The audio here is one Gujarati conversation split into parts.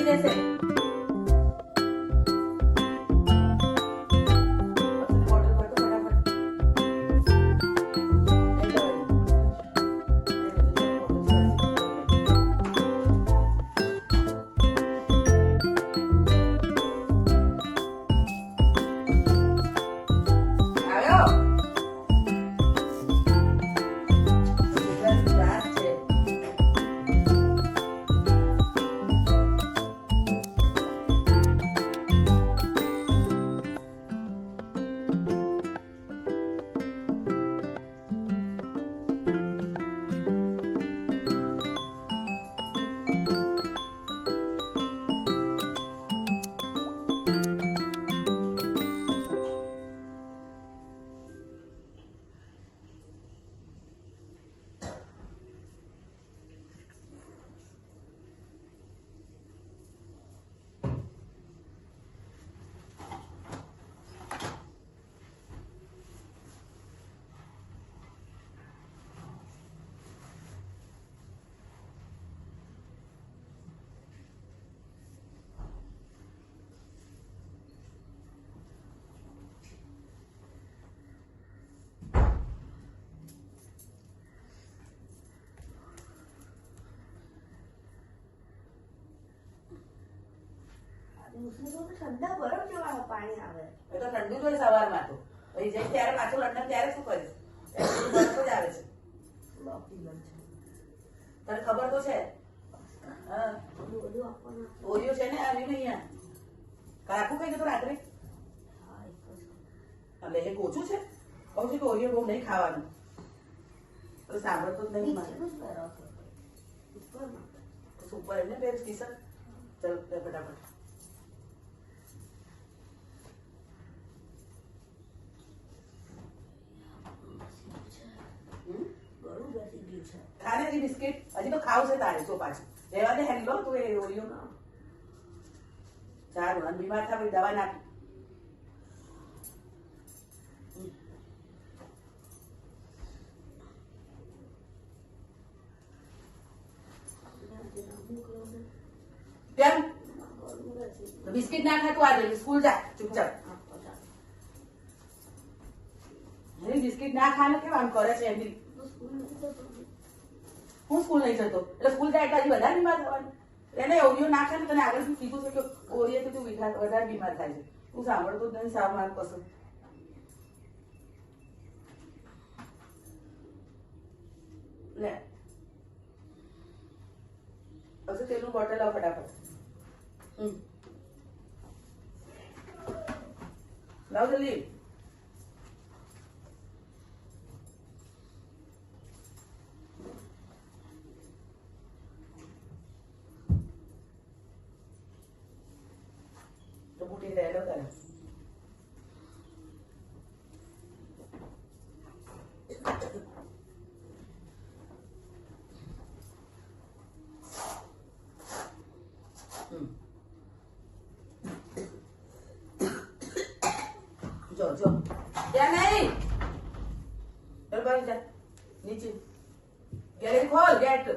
બની જશે. ઠંડા બરફ જેવા પાણી આવે. એ તો ઠંડુ જ હોય સવારમાં તો. પછી જઈ ત્યારે પાછું લંડન ત્યારે શું કરીશ? બરફ જ આવે છે. તને ખબર તો છે. હા ઓરિયો છે ને આવ્યું ને અહીંયા. કાકુ કઈ ગયું રાત્રે? એટલે એ ઓછું છે. કહું છું કે ઓરિયો બહુ નહીં ખાવાનું. તો સાંભળતો જ નહીં મારે. સુપર એને પહેર ટી શર્ટ. ચલ ફટાફટ. ખાને બિસ્કિટ હજી તો ખાવ છે તારે જો પાછું રહેવા દે હેલો તું એ ઓરિયો ના સારું અને બીમાર થાય દવા નાખી કેમ બિસ્કિટ ના ખાતું આજે સ્કૂલ જા ચૂપચાપ બિસ્કિટ ના ખાને કેમ આમ કરે છે એમની હું સ્કૂલ નહીં જતો એટલે સ્કૂલ જાય એટલે હજી વધારે બીમાર થવાનું એને ઓરિયો ના ખાય ને તને આગળ શું કીધું છે કે ઓરિયોથી તું વધારે બીમાર થાય છે તું સાંભળતો જ નહીં સાવ માર પસંદ લે પછી તેનું બોટલ આવ ફટાફટ લાવ જલ્દી બુટી રહેલો કરે જો જો ત્યાં નહીં ચલ બાજુ જા નીચે ગેલેરી ખોલ ગેટ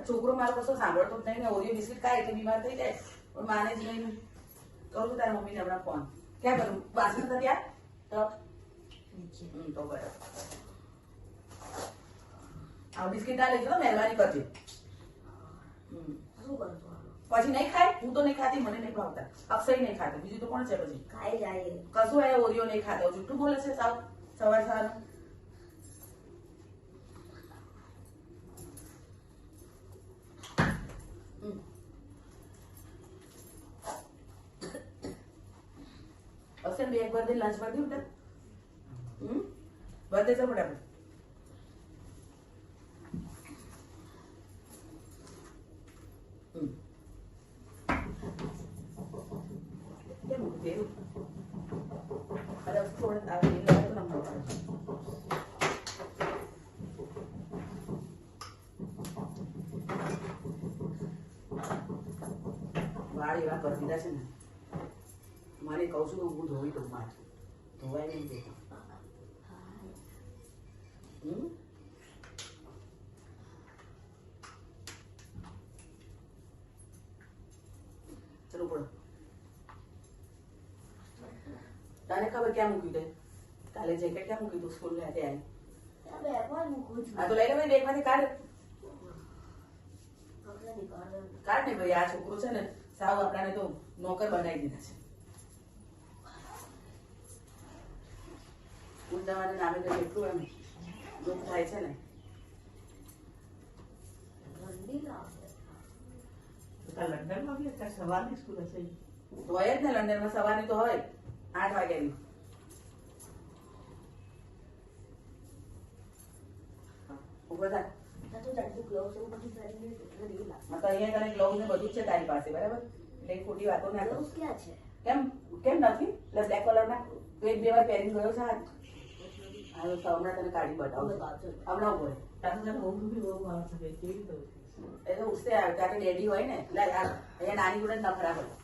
છોકરો મારો કશો સાંભળતો જ નહીં ને ઓરિયો બિસ્કિટ ખાય એટલે બીમાર થઈ જાય પણ માને જ નહીં કરું તારા મમ્મીને હમણાં ફોન ક્યાં કરું બાસણ હતા ત્યાં તો બરાબર આ બિસ્કિટ ના લઈ જાઓ મહેરબાની કરજે શું કરું પછી નહીં ખાય હું તો નહીં ખાતી મને નહીં ભાવતા અક્ષય નહીં ખાતો બીજું તો કોણ છે પછી ખાઈ જાય કશું એ ઓરિયો નહીં ખાતો જુઠ્ઠું બોલે છે સાવ સવાર સવારનું અક્ષર બેગ ભર દે લંચ ભર દે ઉઠા ભર દે ફટાફટ કેમ ઉઠેલું અરે થોડું આવી નંબર વાળ એવા કરી દીધા છે ને મને કહું છું હું ધોઈ દઉં માથું ધોવાય નહીં દેતો ખબર ક્યાં મૂક્યું તે કાલે જેકેટ ક્યાં મૂક્યું તું સ્કૂલ ગયા ત્યારે હા તો લઈ લે ભાઈ બેગમાંથી કાઢ કાઢ ને ભાઈ આ છોકરો છે ને સાવ આપણાને તો નોકર બનાવી દીધા છે ઉલટાવાના નામે તો કેટલું એમ દુઃખ થાય છે ને લંડનમાં બી અત્યારે સવારની સ્કૂલ હશે હોય જ ને લંડનમાં સવારની તો હોય 8 વાગ્યાની બધા તો અહીંયા તને ગ્લોવ ને બધું જ છે તારી પાસે બરાબર એટલે ખોટી વાતો ના કરો કેમ કેમ નથી એટલે બ્લેક કલર ના તો એક બે વાર પહેરીને ગયો છે હાથ હવે તો હમણાં તને કાઢી બતાવું હમણાં બોલે એ તો ઉસતે આવે કારણ કે ડેડી હોય ને એટલે અહીંયા નાની જોડે નખરા હોય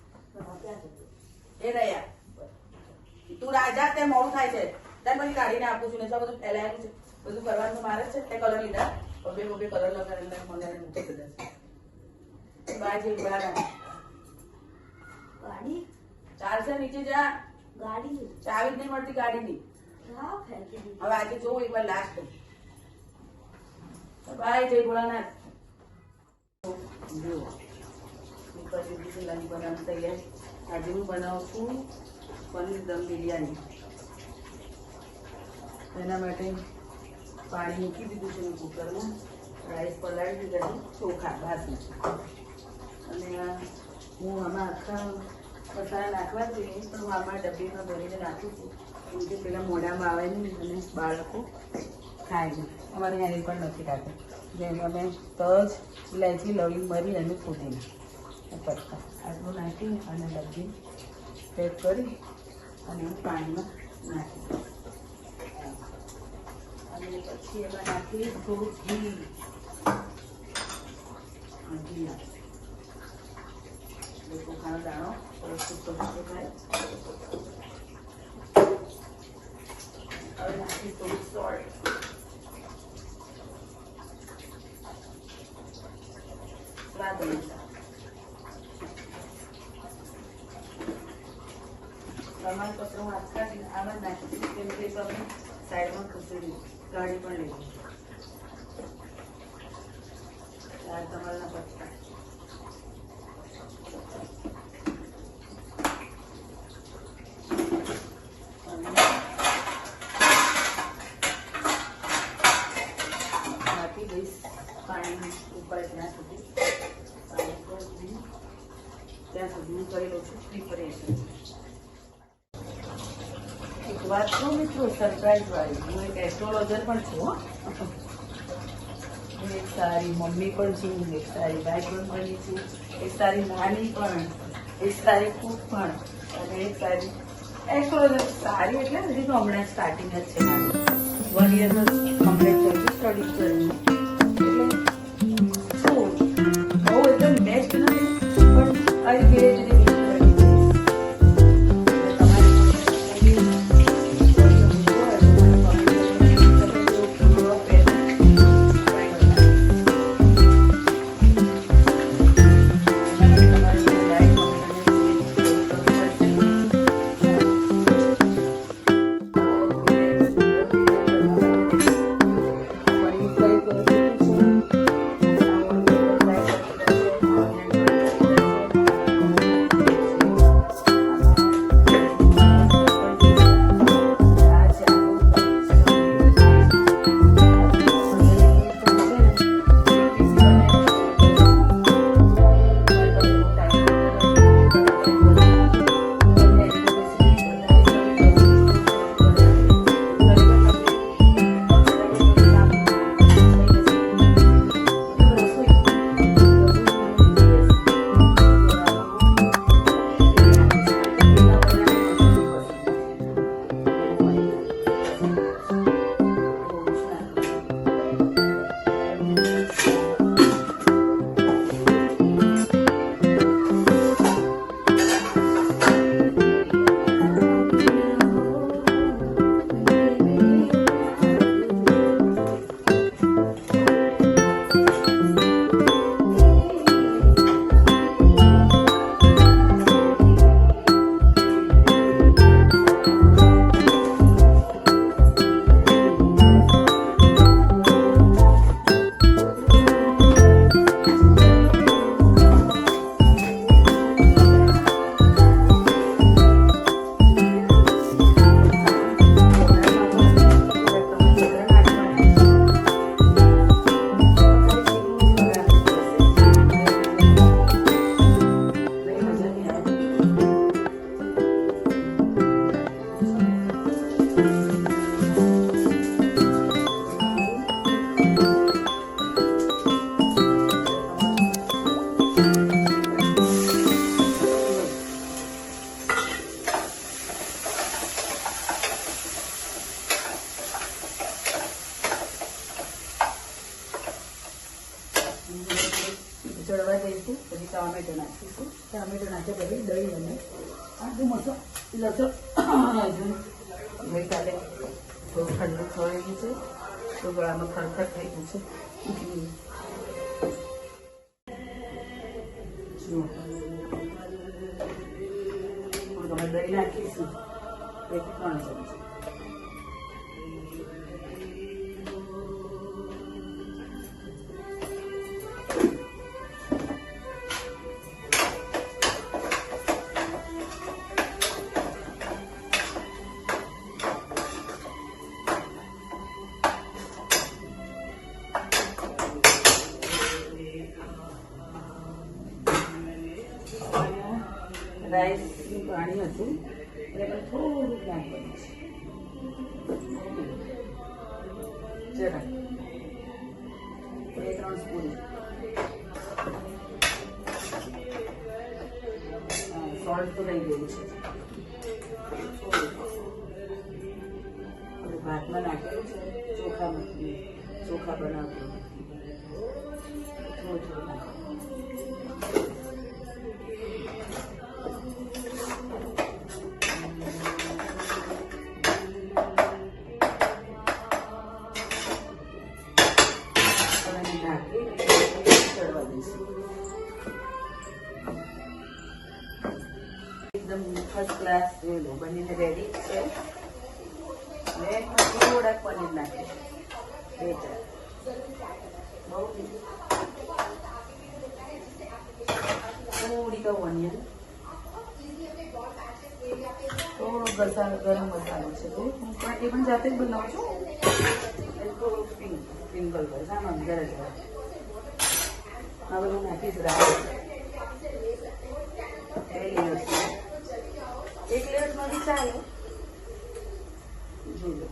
એ રહ્યા તું રાજા ત્યાં મોડું થાય છે ત્યારે પછી કાઢીને આપું છું ને તો બધું ફેલાયેલું છે બધું કરવાનું મારે છે તે કલર લીધા બબે કલર લગાડેલા મને મૂકી દીધા છે બાજી બહાર ગાડી ચાલશે નીચે જા ગાડી ચાવી જ નહીં મળતી ગાડીની હવે આજે જોઉં એકવાર લાસ્ટ બાય જય ભોળાનાથ જુઓ પછી લંચ બનાવવાનું તૈયાર આજે હું બનાવું છું પનીર દમ બિરયાની એના માટે પાણી મૂકી દીધું છે કુકરમાં રાઈસ પલાળી દીધા છે ચોખા બાસમતી અને હું આમાં આખા મસાલા નાખવા જોઈએ પણ હું આમાં ડબ્બીમાં ભરીને નાખું છું કેમ કે પેલા મોઢામાં આવે નહીં અને બાળકો ખાય નહીં અમારે અહીંયા પણ નથી ખાતા જેમાં મેં તજ ઇલાયચી લવિંગ મરી અને ફૂટીને પત્તા આટલું નાખી અને ડબ્બી પેક કરી અને હું પાણીમાં નાખી દઉં અને પછી એમાં નાખી થોડું ઘી ઘી નાખી ચોખાનો દાણો સરસ સુકો થાય હવે નાખી થોડું સોલ્ટ સ્વાદ અનુસાર પ્રમાણપત્ર હું આખા આમાં નાખી કેમ કે તમે સાઈડમાં ખસેડી ગાડી પણ લઈ ચાર તમારા પત્તા નાખી દઈશ પાણી ઉપર ત્યાં સુધી હું કરી લઉં છું પ્રિપરેશન એક વાત કહું મિત્રો સરપ્રાઈઝ વાળી હું એક એસ્ટ્રોલોજર પણ છું હું એક સારી મમ્મી પણ છું એક સારી ભાઈ પણ બની છું એક સારી નાની પણ એક સારી કૂક પણ અને એક સારી એસ્ટ્રોલોજર સારી એટલે હજી તો હમણાં સ્ટાર્ટિંગ જ છે મારું 1 યર કમ્પ્લીટ કરું છું સ્ટડી કરીને એટલે શું બહુ એકદમ બેસ્ટ નથી પણ આવી ધીરે ધીરે ચડવા દઈશું. પછી ટામેટો નાખીશું. ટામેટો નાખ્યા પછી દહીં અને આદુ મરચાં લસણ હજુ ગઈકાલે થોડું ઠંડુ ખવાઈ ગયું છે તો ગળામાં ખરખર થઈ ગયું છે. જુઓ થોડું અમે દહીં નાખીશું 1 થી 3 ચમચી. રાઈસનું પાણી હતું એટલે પણ થોડુંક નાખવાનું છે. જરા 2-3 સ્પૂન સોલ્ટ તો રહી ગયું છે. ભાતમાં નાખેલું છે ચોખા બનાવતું થોડું નાખવાનું. એકદમ ફર્સ્ટ ક્લાસ જોઈ લો બનીને રેડી છે. મેં થોડાક પનીર નાખે 2-4 બહુ થોડી કહું ઓનિયન થોડો ગરમ મસાલો છે તો હું પણ એ પણ જાતે જ બનાવું છું. થોડું સ્પ્રિંકલ કરીશ આમાં જરા હવે હું નાખીશ રાઈસ 2 લેયર્સ 1 લેયર્સમાં બી ચાલે. જોઈ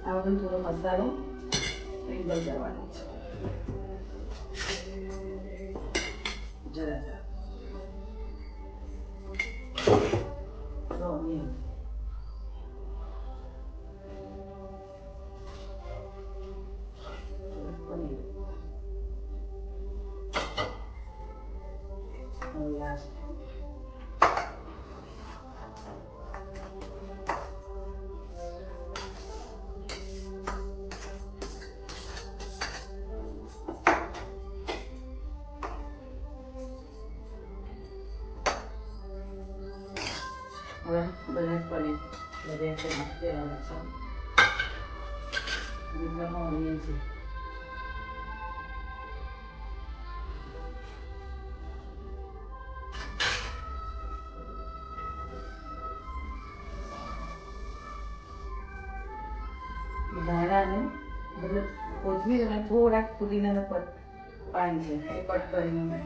આ બધું થોડો મસાલો સ્પ્રિંકલ કરવાનો છે. જરા ઓનિયન પનીર લાસ્ટ હવે બધા પનીર બધે દેવાનું છે. ઓનિયન છે ધાણા અને મતલબ કોથમીર અને થોડાક પુદીનાના પાન છે એ કટ કરીને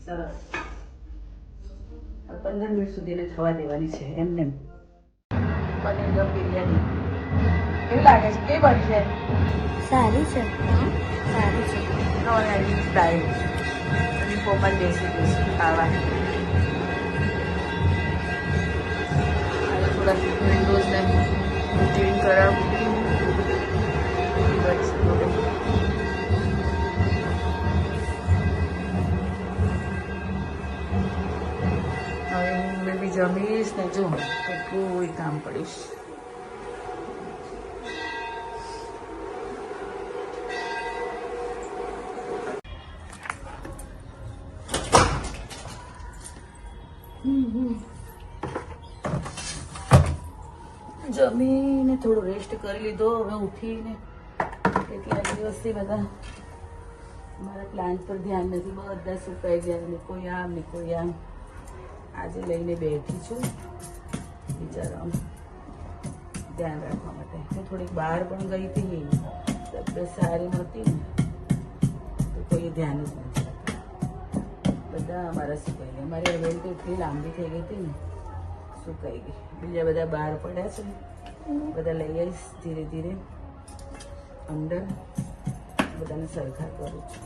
સરસ 15 મિનિટ સુધી થવા દેવાની છે એમને. પનીર દમ બિરયાની કેવી લાગે છે? કેવી બની છે? સારી છે, સારી છે. નોર્મલ સ્ટાઇલ ફોર્મલ રેસીપી ખાવાની. થોડા વિન્ડોઝને ક્લીન કરાવું. હવે હું બેબી જમીશ ને જો કેટલું કામ કરીશ. જમીને થોડું રેસ્ટ કરી લીધો. હવે ઉઠીને કેટલા દિવસથી બધા મારા પ્લાન્ટ પર ધ્યાન નથી, બધા સુકાઈ ગયા ને કોઈ આમ ને કોઈ આમ. આજે લઈને બેઠી છું બિચારાનું ધ્યાન રાખવા માટે. હું થોડીક બહાર પણ ગઈ હતી, તબિયત સારી નહોતી ને તો કોઈ ધ્યાન જ નથી રાખતા. બધા અમારા સુકાઈ ગયા. મારી હવેલી તો એટલી લાંબી થઈ ગઈ હતી ને સુકાઈ ગઈ. બીજા બધા બહાર પડ્યા છે, બધા લઈ આવીશ ધીરે ધીરે અંદર. બધાને સરખા કરું છું.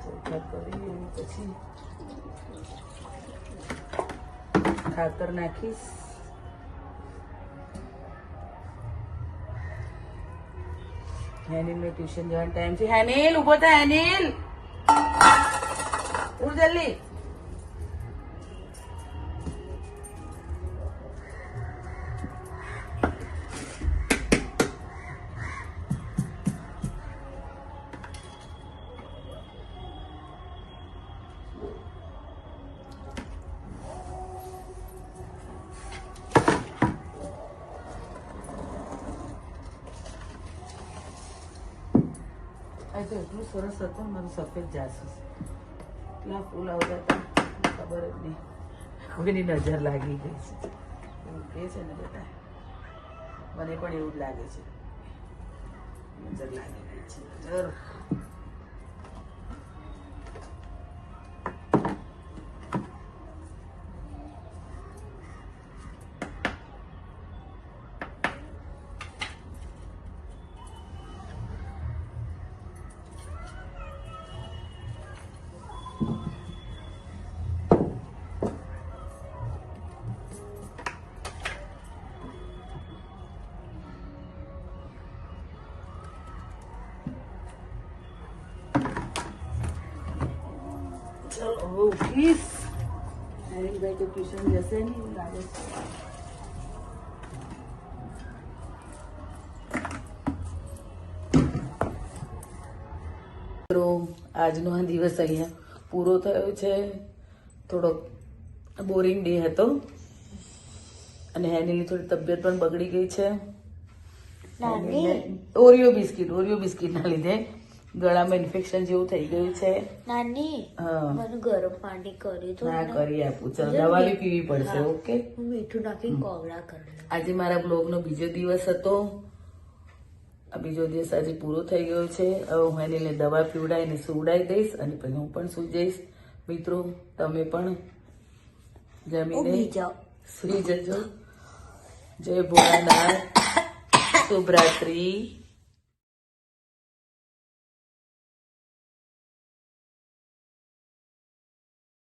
સરખા કરી પછી ખાતર નાખીશ. હેનિલનો ટ્યુશન જવાનો ટાઈમ છે. હેનિલ ઉભો થા. હેનિલ ઉઠ જલ્દી. આજે એટલું સરસ હતું મારું સફેદ જાસૂસ. એટલા ફૂલ આવતા હતા ખબર જ નહીં. કોઈની નજર લાગી ગઈ છે એવું કહે છે ને બધા. મને પણ એવું જ લાગે છે, નજર લાગી ગઈ છે. નજર ચલો ઉઠીશ. હેનિલભાઈ તો ટ્યુશન જશે નહીં એવું લાગે છે. આજનો આ દિવસ અહીંયા પૂરો થયો છે. થોડો બોરિંગ ડે હતો અને હેનિલની થોડી તબિયત પણ બગડી ગઈ છે. ઓરિયો બિસ્કિટના લીધે ગળામાં ઇન્ફેક્શન જેવું થઈ ગયું છે. નાની હા મને ગરમ પાણી કરી દો. હા કરી આપું. ચલો દવા બી પીવી પડશે. ઓકે હું મીઠું નાખી કોગળા કરી દઉં. આજે મારા બ્લોગનો બીજો દિવસ હતો. આ બીજો દિવસ આજે પૂરો થઈ ગયો છે. હવે હું એને દવા પીવડાવીને સુવડાવી દઈશ અને પછી હું પણ સૂઈ જઈશ. મિત્રો તમે પણ જમીને સુઈ જજો. જય ભોળાનાથ. શુભરાત્રી.